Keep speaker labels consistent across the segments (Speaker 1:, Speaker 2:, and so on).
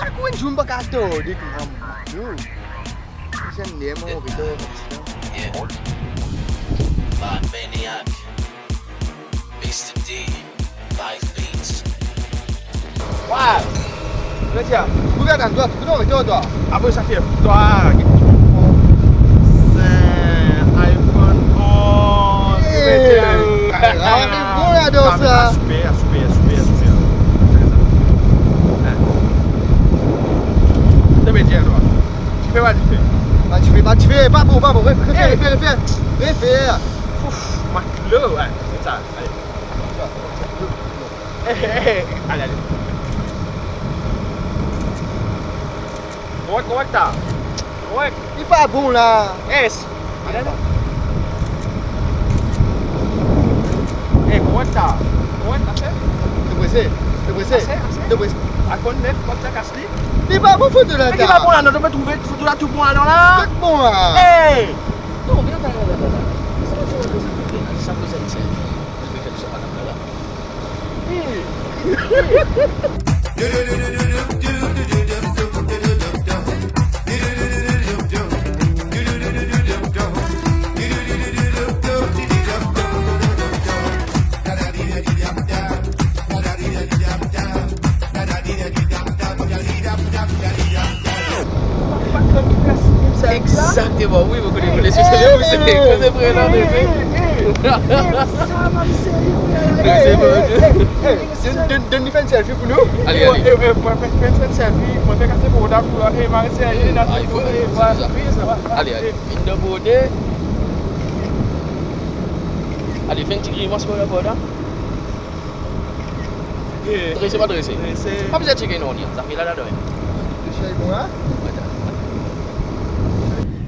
Speaker 1: aku kan jumpa kado di kamu. Bisa dia mau gitu.
Speaker 2: Vibe Maniac, Mr. D, Vibe Beats.
Speaker 1: Wah, Raja, bukan kan tuh, tuh.
Speaker 3: Apa ça fait toi c'est iPhone 11.
Speaker 1: Boleh dosa.
Speaker 3: Super. Também dia agora. Tu fais
Speaker 1: pas bon, refais.
Speaker 3: Maclo, ouais, c'est ça. Allez. Correct tá. Correct.
Speaker 1: Il pas bon là.
Speaker 3: S. Correct tá. Correct tá certo?
Speaker 1: Te pressé.
Speaker 3: iPhone 9, comme ça casse les.
Speaker 1: Il pas bon photo là.
Speaker 3: Mais qui va bon là, on doit trouver photo là tout bon là là.
Speaker 1: Tout bon là.
Speaker 3: Hey.
Speaker 2: Non, viens là. Ça peut être ça. Je vais faire ça Exactement, oui, vous connaissez ce que c'est vrai là.
Speaker 1: Donne une selfie pour nous.
Speaker 3: Allez. Moi fais selfie, moi fais casser pour d'abord pour et Marseille
Speaker 2: Allez, une de beauté. Allez, fais un petit grimace pour la borda. Dressez. Pas besoin de checker non, ça fait là-dedans.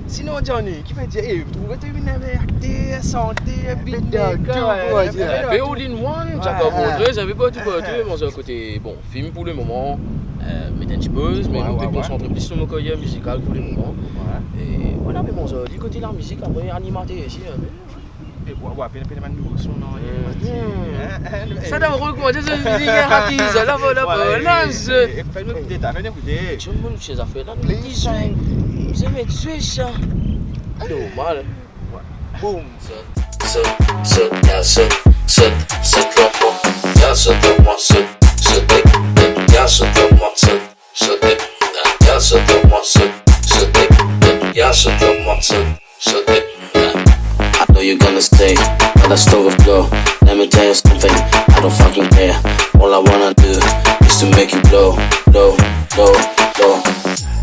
Speaker 3: Sinon Johnny, qui va dire, vous trouvez que vous avez acté, santé,
Speaker 2: Fait all in one, j'avais montré, j'avais pas tout, mais j'ai un côté, bon, film pour le moment, mettre un petit pause, mais nous te concentrer plus sur mon carrière musicale pour le moment. Et voilà, mais bon, du côté de la musique, après, animaté ici. Ça doit recommander cette musique rapide, là, voilà.
Speaker 3: Fais-nous écouter.
Speaker 2: Tu me chez affaires là, nous disons, vous aimez tuer ça. Normal.
Speaker 1: Boum.
Speaker 2: I know you're gonna stay, but I still with glow. Let me tell you something, I don't fucking care. All I wanna do is to make you blow.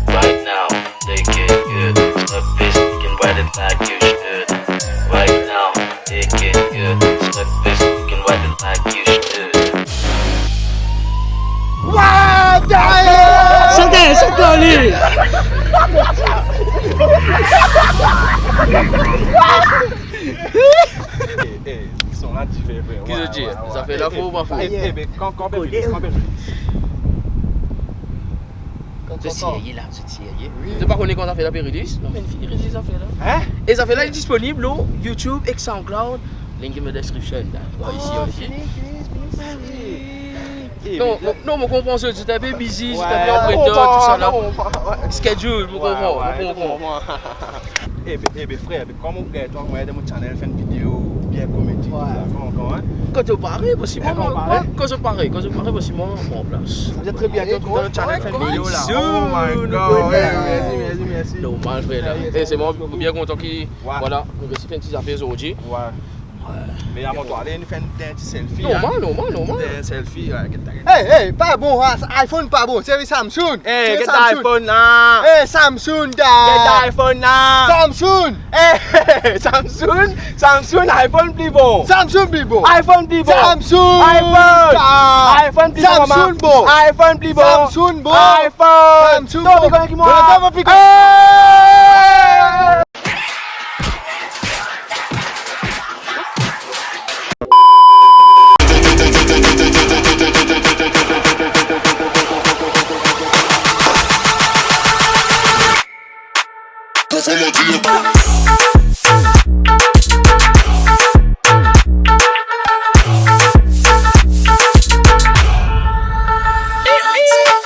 Speaker 2: Right now, they get good. Slip this, you can ride it like you should. Right now, they get good. Slip this, you can ride it like you should.
Speaker 1: Wah, dah.
Speaker 2: Santai,
Speaker 3: Ils sont là, tu fais vrai.
Speaker 2: Qui se dit? Ça fait la faux ou pas faux?
Speaker 3: Quand
Speaker 2: C'est sérieux là, c'est sérieux. C'est pas qu'on est quand on fait la péridis? Non, mais une fille ça fait là.
Speaker 3: Hein?
Speaker 2: Et ça fait là, il est disponible au YouTube et SoundCloud. Link in the description. Ici. Non, je comprends ça. Tu t'es busy, tu t'es en prêteur, tout ça là. Schedule, je comprends.
Speaker 3: Eh bien frère, comme on regarde, on regarde mon channel, fait une vidéo bien comédie.
Speaker 2: Quand tu parais, possiblement. Quand je parais, possiblement, on en place.
Speaker 3: Vous êtes très bien dans le channel, fait une vidéo là. Oh my god. Merci.
Speaker 2: Normal frère là. Et c'est moi bien content qu'il voilà, on va faire une petite affaire aujourd'hui.
Speaker 3: Ouais. Mais avant toi, allez nous faire un petit selfie.
Speaker 2: Normal.
Speaker 3: Un selfie,
Speaker 1: Hey, pas bon, iPhone pas bon, c'est Samsung.
Speaker 3: Hey, get the iPhone là.
Speaker 1: Hey, Samsung
Speaker 3: Get
Speaker 1: da.
Speaker 3: the iPhone là.
Speaker 1: Samsung.
Speaker 3: Hey, Samsung, iPhone plus bon.
Speaker 1: Samsung plus bon.
Speaker 3: iPhone plus bon.
Speaker 1: Samsung.
Speaker 3: iPhone plus bon.
Speaker 1: Samsung bon.
Speaker 3: iPhone plus bon.
Speaker 1: Samsung bon.
Speaker 3: iPhone.
Speaker 1: Samsung
Speaker 3: Non,
Speaker 1: bon.
Speaker 3: dis-moi.
Speaker 4: Follow the